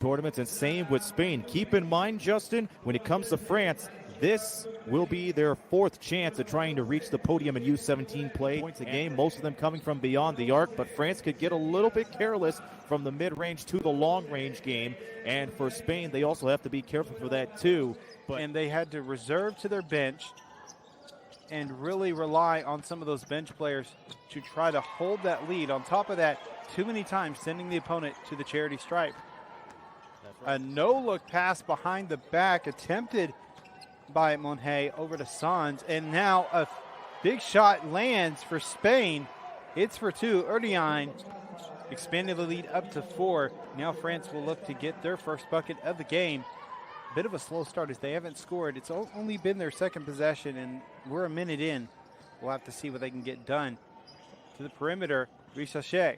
tournaments, and same with Spain. Keep in mind, Justin, when it comes to France, this will be their fourth chance at trying to reach the podium in U17 play. Points a game, most of them coming from beyond the arc, but France could get a little bit careless from the mid-range to the long-range game. And for Spain, they also have to be careful for that too. And they had to reserve to their bench and really rely on some of those bench players to try to hold that lead. On top of that, too many times sending the opponent to the charity stripe. A no-look pass behind the back attempted by Monje over to Sanz, and now a big shot lands for Spain. It's for two. Erdien expanding the lead up to 4. Now France will look to get their first bucket of the game. Bit of a slow start as they haven't scored. It's only been their second possession, and we're a minute in. We'll have to see what they can get done. To the perimeter, Richachet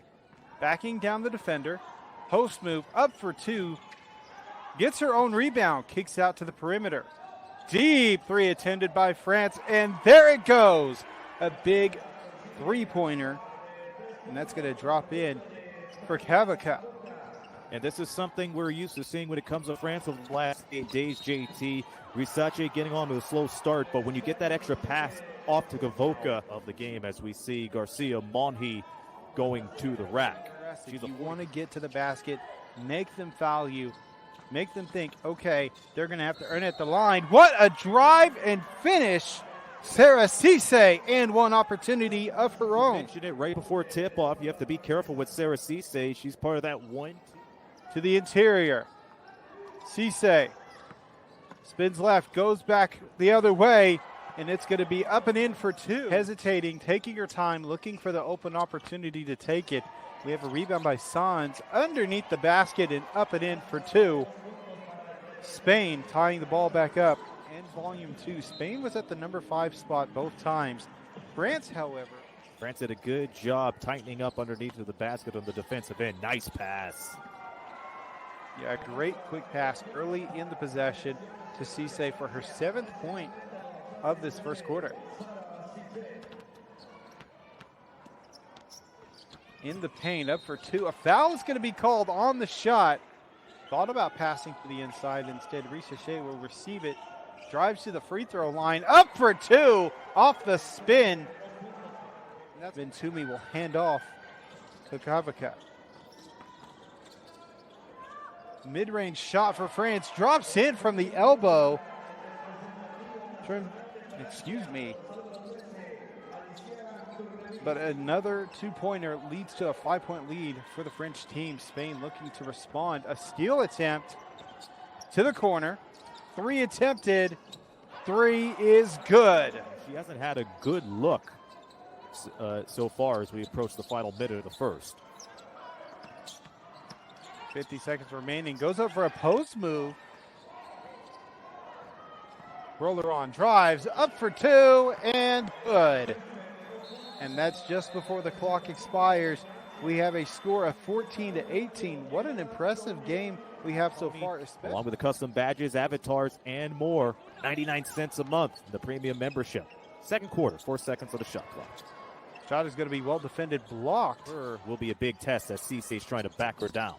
backing down the defender. Post move up for 2. Gets her own rebound, kicks out to the perimeter. Deep 3 attended by France, and there it goes. A big three-pointer, and that's going to drop in for Kavaka. And this is something we're used to seeing when it comes to France over the last 8 days, JT. Risache getting on to a slow start, but when you get that extra pass off to Gavoka of the game, as we see Garcia Monje going to the rack. If you want to get to the basket, make them foul you. Make them think, okay, they're going to have to earn it at the line. What a drive and finish. Sarah Cisse, and one opportunity of her own. You mentioned it right before tip-off. You have to be careful with Sarah Cisse. She's part of that one. To the interior. Cisse spins left, goes back the other way, and it's going to be up and in for 2. Hesitating, taking her time, looking for the open opportunity to take it. We have a rebound by Sanz underneath the basket and up and in for 2. Spain tying the ball back up. And volume 2. Spain was at the number 5 spot both times. France, however. France did a good job tightening up underneath of the basket on the defensive end. Nice pass. Yeah, great quick pass early in the possession to Cisse for her 7th point of this first quarter. In the paint, up for 2. A foul is going to be called on the shot. Thought about passing to the inside. Instead, Richachet will receive it. Drives to the free throw line. Up for 2. Off the spin. Bentumi will hand off to Kavaka. Mid-range shot for France. Drops in from the elbow. Excuse me. But another 2-pointer leads to a 5-point lead for the French team. Spain looking to respond. A steal attempt to the corner. 3 attempted. 3 is good. She hasn't had a good look so far as we approach the final minute of the first. 50 seconds remaining. Goes up for a post move. Roller on, drives, up for 2, and good. And that's just before the clock expires. We have a score of 14-18. What an impressive game we have so far. Along with the custom badges, avatars, and more. 99 cents a month, the premium membership. Second quarter, 4 seconds on the shot clock. Shot is going to be well defended, blocked. Will be a big test as Cisse is trying to back her down.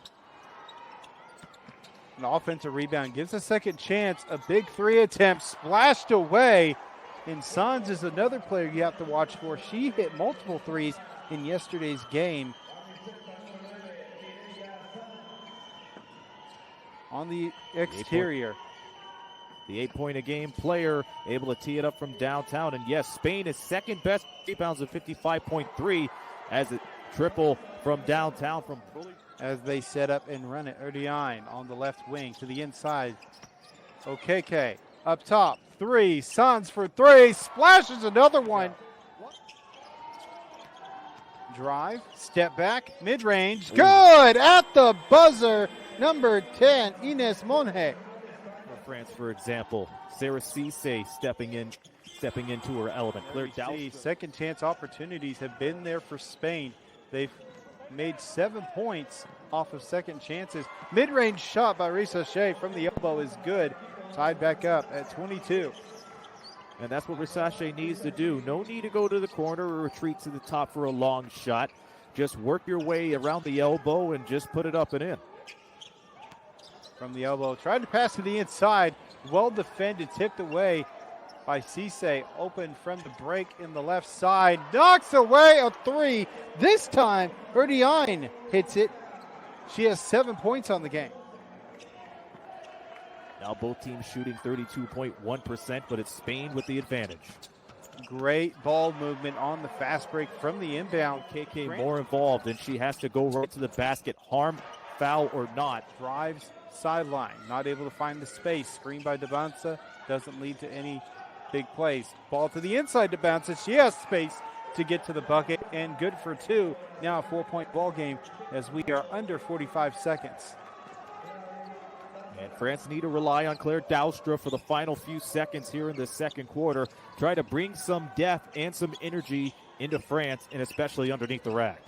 An offensive rebound gives a second chance. A big 3 attempt splashed away. And Sanz is another player you have to watch for. She hit multiple 3s in yesterday's game. On the exterior. The 8-point-a-game player able to tee it up from downtown. And yes, Spain is second best rebounds at 55.3 as a triple from downtown from as they set up and run it. Erdien on the left wing to the inside. Okeke up top. 3. Sanz for 3. Splashes another one. Drive. Step back. Mid-range. Good at the buzzer. Number 10, Ines Monje. For France, for example, Sarah Cisse stepping into her element. Second chance opportunities have been there for Spain. They've made 7 points off of second chances. Mid-range shot by Richachet from the elbow is good. Tied back up at 22. And that's what Richachet needs to do. No need to go to the corner or retreat to the top for a long shot. Just work your way around the elbow and just put it up and in. from the elbow. Tried to pass to the inside. Well defended, tipped away by Cisse. Open from the break in the left side. Knocks away a three. This time, Erdine hits it. She has 7 points on the game. Now both teams shooting 32.1%, but it's Spain with the advantage. Great ball movement on the fast break from the inbound. KK more involved, and she has to go right to the basket, harm, foul, or not. Drives sideline, not able to find the space. Screen by Debanza, doesn't lead to any big plays. Ball to the inside, Debanza. She has space to get to the bucket, and good for two. Now a 4-point ball game as we are under 45 seconds. And France need to rely on Claire Douwstra for the final few seconds here in the second quarter. Try to bring some depth and some energy into France, and especially underneath the rack.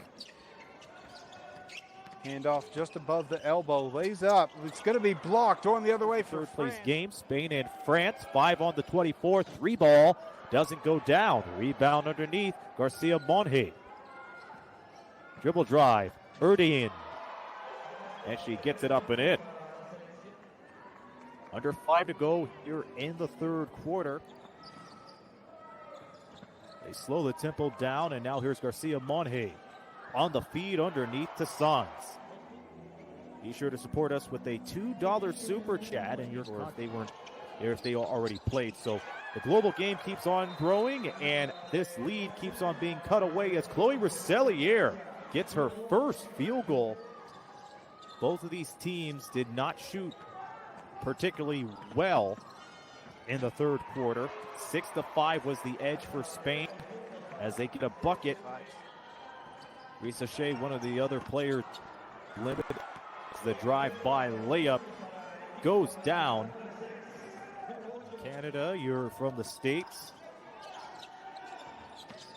Handoff just above the elbow, lays up. It's going to be blocked, going the other way for Third place game, Spain and France. 5 on the 24, 3 ball. Doesn't go down. Rebound underneath, Garcia Monge. Dribble drive, Erdine. And she gets it up and in. Under 5 to go here in the third quarter. They slow the tempo down, and now here's Garcia Monge on the feed underneath to Sans. Be sure to support us with a $2 super chat, and if they already played. So the global game keeps on growing, and this lead keeps on being cut away as Chloe Rosellier gets her first field goal. Both of these teams did not shoot particularly well in the third quarter. 6-5 was the edge for Spain as they get a bucket. Risa Shea, one of the other players, limited. The drive-by layup goes down. Canada, you're from the States.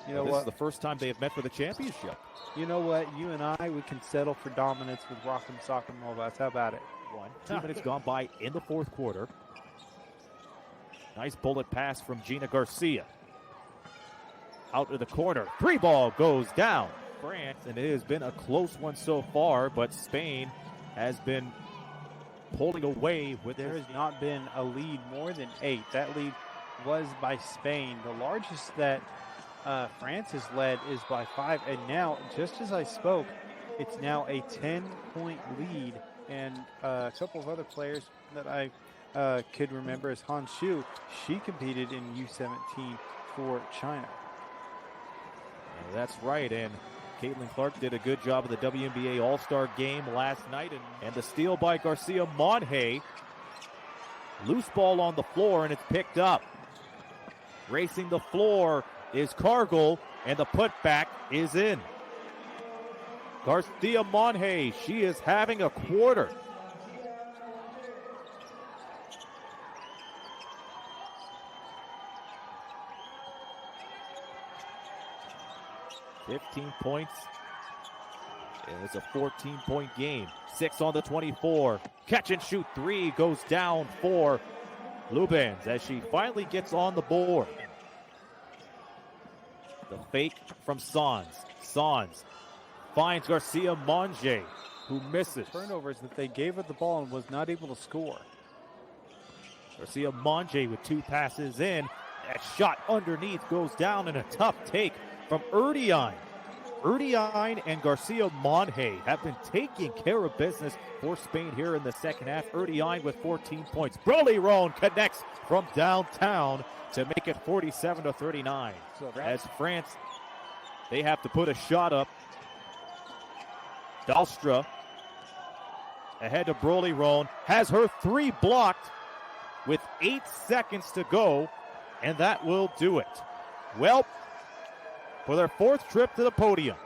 You know this what? is the first time they have met for the championship. You know what? You and I, we can settle for dominance with Rock'em Sock'em Robots. How about it? 2 minutes gone by in the fourth quarter. Nice bullet pass from Gina Garcia. Out to the corner. 3 ball goes down. France, and it has been a close one so far, but Spain has been pulling away with There has not been a lead more than 8. That lead was by Spain. The largest that France has led is by 5, and now, just as I spoke, it's now a 10-point lead. And a couple of other players that I could remember is Han Shu. She competed in U17 for China. That's right, and Caitlin Clark did a good job of the WNBA All-Star game last night. And the steal by Garcia Monge. Loose ball on the floor, and it's picked up. Racing the floor is Cargill, and the putback is in. Garcia Monge, she is having a quarter. $15 points. And it's a 14-point game. 6 on the 24. Catch and shoot 3 goes down for Lubens as she finally gets on the board. The fake from Sans. Sans finds Garcia Monge, who misses. Turnovers that they gave her the ball and was not able to score. Garcia Monge with 2 passes in. That shot underneath goes down, and a tough take from Erdine. Erdine and Garcia Monge have been taking care of business for Spain here in the second half. Erdine with 14 points. Broly Roan connects from downtown to make it 47-39. So as France, they have to put a shot up. Douwstra ahead to Broly Roan, has her 3 blocked with 8 seconds to go, and that will do it. Well, for their 4th trip to the podium,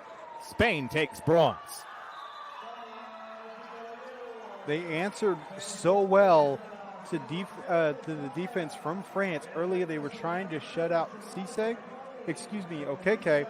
Spain takes bronze. They answered so well to the defense from France. Earlier, they were trying to shut out Okeke.